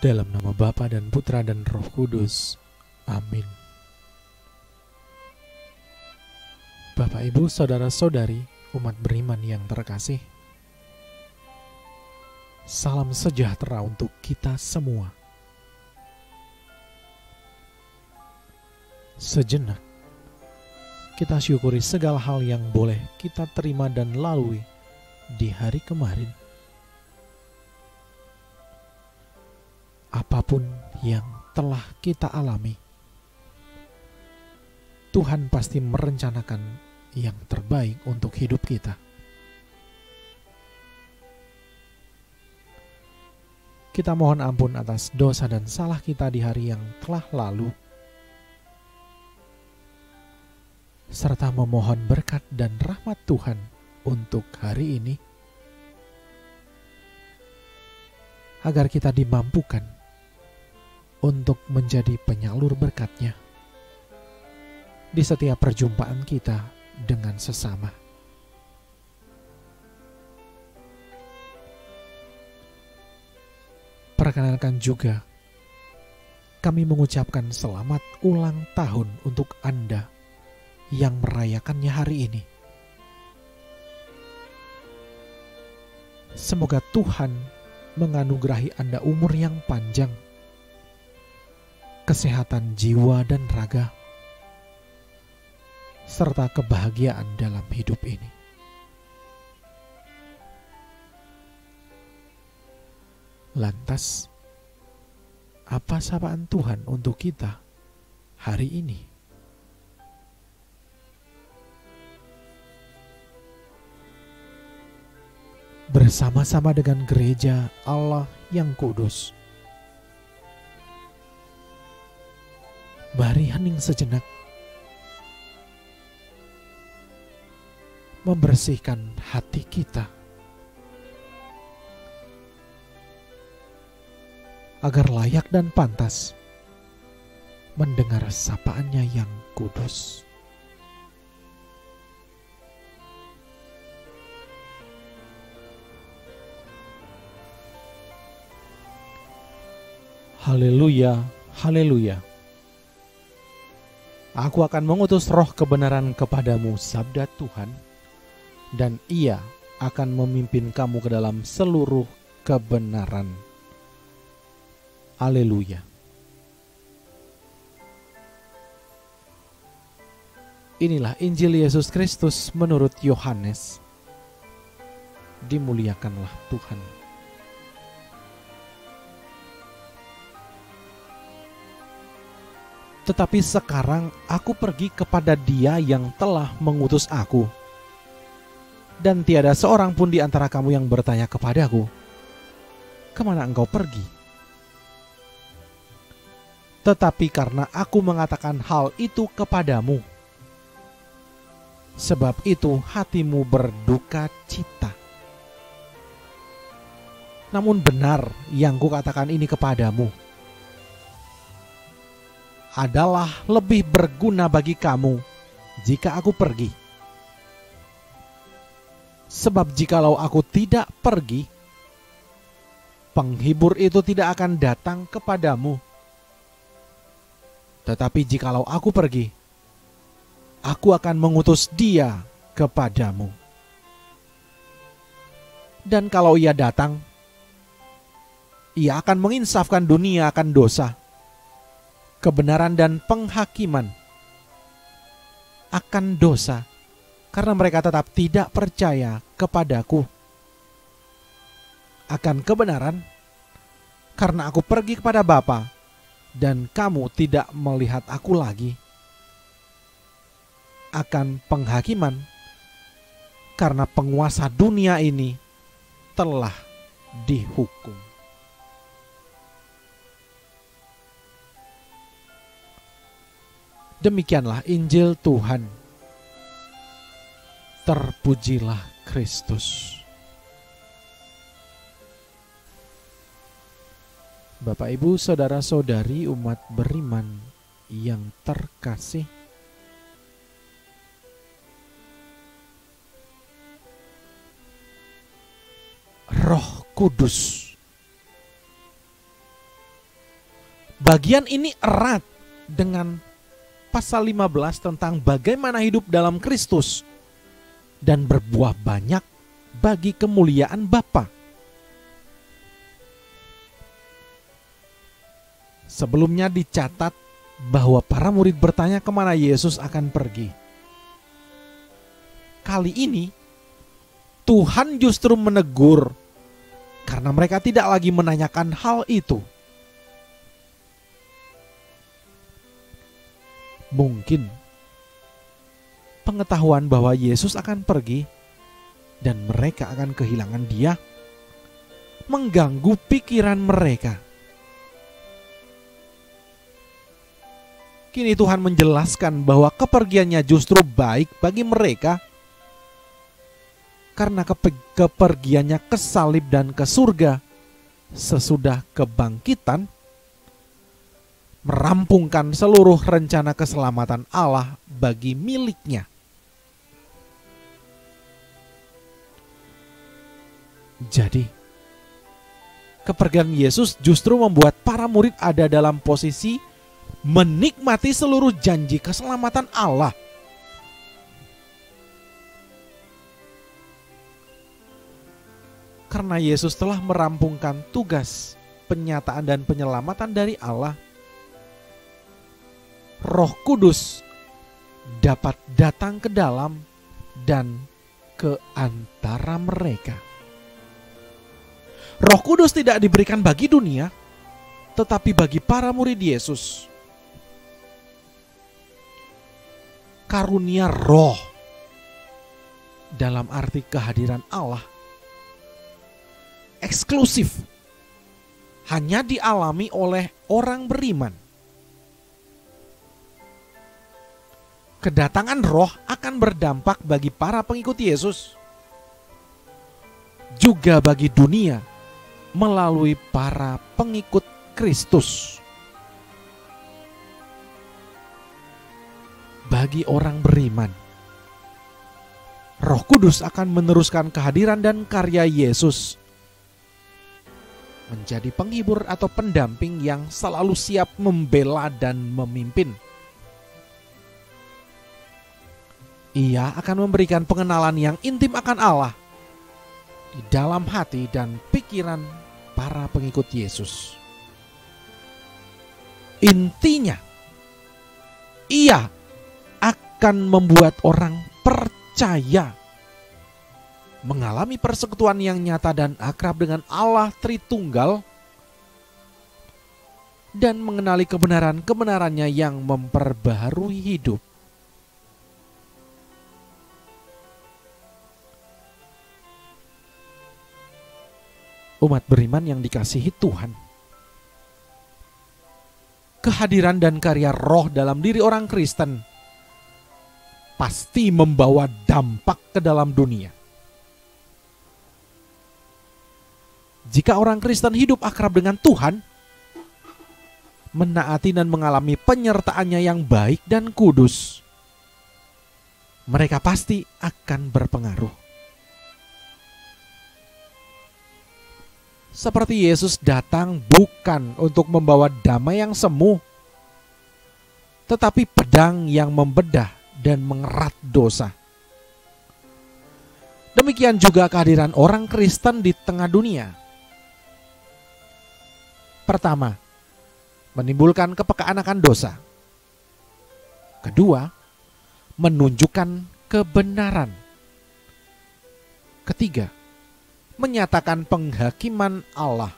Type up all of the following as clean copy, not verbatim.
Dalam nama Bapa dan Putra dan Roh Kudus. Amin. Bapak, Ibu, Saudara-saudari, umat beriman yang terkasih, salam sejahtera untuk kita semua. Sejenak, kita syukuri segala hal yang boleh kita terima dan lalui di hari kemarin. Apapun yang telah kita alami, Tuhan pasti merencanakan yang terbaik untuk hidup kita. Kita mohon ampun atas dosa dan salah kita di hari yang telah lalu, serta memohon berkat dan rahmat Tuhan untuk hari ini, agar kita dimampukan untuk menjadi penyalur berkat-Nya di setiap perjumpaan kita dengan sesama. Perkenankan juga kami mengucapkan selamat ulang tahun untuk Anda yang merayakannya hari ini. Semoga Tuhan menganugerahi Anda umur yang panjang, kesehatan jiwa dan raga, serta kebahagiaan dalam hidup ini. Lantas, apa sapaan Tuhan untuk kita hari ini? Bersama-sama dengan gereja Allah yang kudus, mari hening sejenak, membersihkan hati kita, agar layak dan pantas mendengar sapaan-Nya yang kudus. Haleluya, haleluya. Aku akan mengutus roh kebenaran kepadamu, sabda Tuhan, dan Ia akan memimpin kamu ke dalam seluruh kebenaran. Haleluya. Inilah Injil Yesus Kristus menurut Yohanes. Dimuliakanlah Tuhan. Tetapi sekarang aku pergi kepada Dia yang telah mengutus aku, dan tiada seorang pun di antara kamu yang bertanya kepadaku, kemana engkau pergi? Tetapi karena aku mengatakan hal itu kepadamu, sebab itu hatimu berduka cita. Namun benar yang kukatakan ini kepadamu adalah lebih berguna bagi kamu jika aku pergi. Sebab jikalau aku tidak pergi, penghibur itu tidak akan datang kepadamu. Tetapi jikalau aku pergi, aku akan mengutus Dia kepadamu. Dan kalau Ia datang, Ia akan menginsafkan dunia akan dosa, kebenaran dan penghakiman akan dosa, karena mereka tetap tidak percaya kepadaku. Akan kebenaran, karena aku pergi kepada Bapa, dan kamu tidak melihat aku lagi. Akan penghakiman, karena penguasa dunia ini telah dihukum. Demikianlah Injil Tuhan. Terpujilah Kristus. Bapak, Ibu, Saudara-saudari umat beriman yang terkasih, Roh Kudus Bagian ini erat dengan pasal 15 tentang bagaimana hidup dalam Kristus dan berbuah banyak bagi kemuliaan Bapa. Sebelumnya dicatat bahwa para murid bertanya kemana Yesus akan pergi. Kali ini Tuhan justru menegur karena mereka tidak lagi menanyakan hal itu. Mungkin pengetahuan bahwa Yesus akan pergi dan mereka akan kehilangan Dia mengganggu pikiran mereka. Kini Tuhan menjelaskan bahwa kepergiannya justru baik bagi mereka karena kepergiannya ke salib dan ke surga sesudah kebangkitan merampungkan seluruh rencana keselamatan Allah bagi miliknya. Jadi, kepergian Yesus justru membuat para murid ada dalam posisi menikmati seluruh janji keselamatan Allah. Karena Yesus telah merampungkan tugas penyataan dan penyelamatan dari Allah, Roh Kudus dapat datang ke dalam dan ke antara mereka. Roh Kudus tidak diberikan bagi dunia, tetapi bagi para murid Yesus. Karunia roh dalam arti kehadiran Allah eksklusif, hanya dialami oleh orang beriman. Kedatangan roh akan berdampak bagi para pengikut Yesus, juga bagi dunia melalui para pengikut Kristus. Bagi orang beriman, Roh Kudus akan meneruskan kehadiran dan karya Yesus, menjadi penghibur atau pendamping yang selalu siap membela dan memimpin. Ia akan memberikan pengenalan yang intim akan Allah di dalam hati dan pikiran para pengikut Yesus. Intinya, ia akan membuat orang percaya mengalami persekutuan yang nyata dan akrab dengan Allah Tritunggal dan mengenali kebenaran-kebenarannya yang memperbaharui hidup. Umat beriman yang dikasihi Tuhan, kehadiran dan karya roh dalam diri orang Kristen pasti membawa dampak ke dalam dunia. Jika orang Kristen hidup akrab dengan Tuhan, menaati dan mengalami penyertaannya yang baik dan kudus, mereka pasti akan berpengaruh. Seperti Yesus datang bukan untuk membawa damai yang semu, tetapi pedang yang membedah dan mengerat dosa. Demikian juga kehadiran orang Kristen di tengah dunia. Pertama, menimbulkan kepekaan akan dosa. Kedua, menunjukkan kebenaran. Ketiga, menyatakan penghakiman Allah.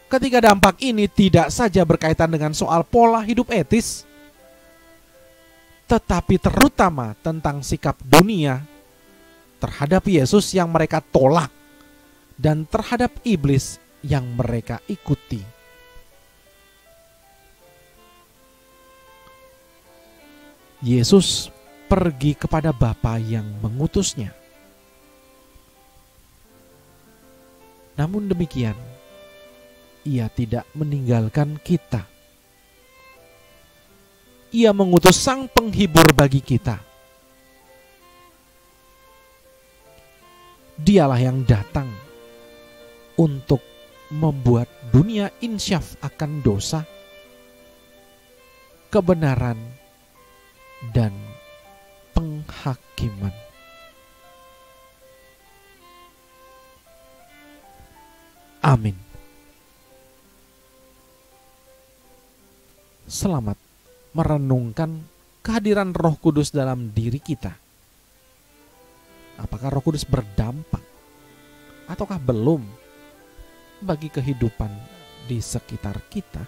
Ketiga dampak ini tidak saja berkaitan dengan soal pola hidup etis, tetapi terutama tentang sikap dunia terhadap Yesus yang mereka tolak dan terhadap iblis yang mereka ikuti. Yesus pergi kepada Bapa yang mengutusnya. Namun demikian, ia tidak meninggalkan kita. Ia mengutus Sang Penghibur bagi kita. Dialah yang datang untuk membuat dunia insyaf akan dosa, kebenaran, dan penghakiman. Amin. Selamat merenungkan kehadiran Roh Kudus dalam diri kita. Apakah Roh Kudus berdampak ataukah belum bagi kehidupan di sekitar kita?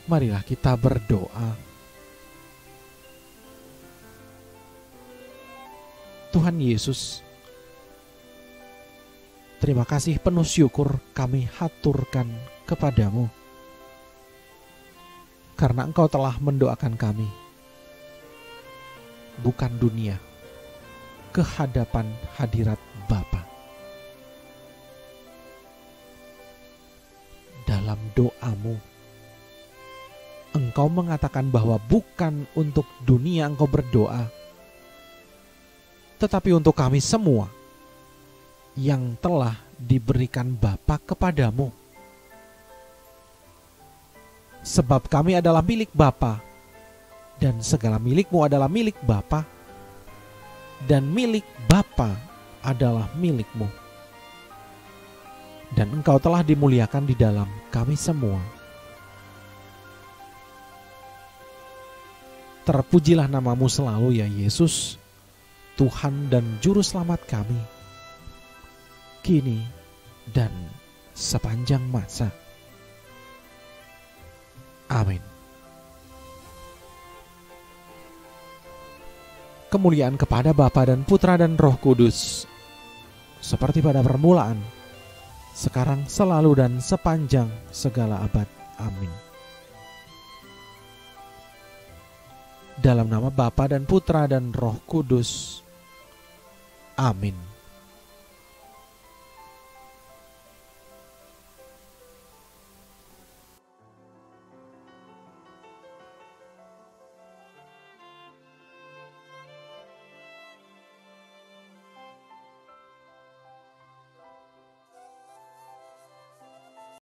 Marilah kita berdoa. Tuhan Yesus, terima kasih penuh syukur kami haturkan kepadamu, karena Engkau telah mendoakan kami, bukan dunia, ke hadapan hadirat Bapa. Dalam doamu, Engkau mengatakan bahwa bukan untuk dunia Engkau berdoa, tetapi untuk kami semua yang telah diberikan Bapa kepadamu. Sebab kami adalah milik Bapa, dan segala milikmu adalah milik Bapa, dan milik Bapa adalah milikmu. Dan Engkau telah dimuliakan di dalam kami semua. Terpujilah namamu selalu ya Yesus, Tuhan dan Juru Selamat kami, kini dan sepanjang masa. Amin. Kemuliaan kepada Bapa dan Putra dan Roh Kudus, seperti pada permulaan, sekarang, selalu, dan sepanjang segala abad. Amin. Dalam nama Bapa dan Putra dan Roh Kudus. Amin.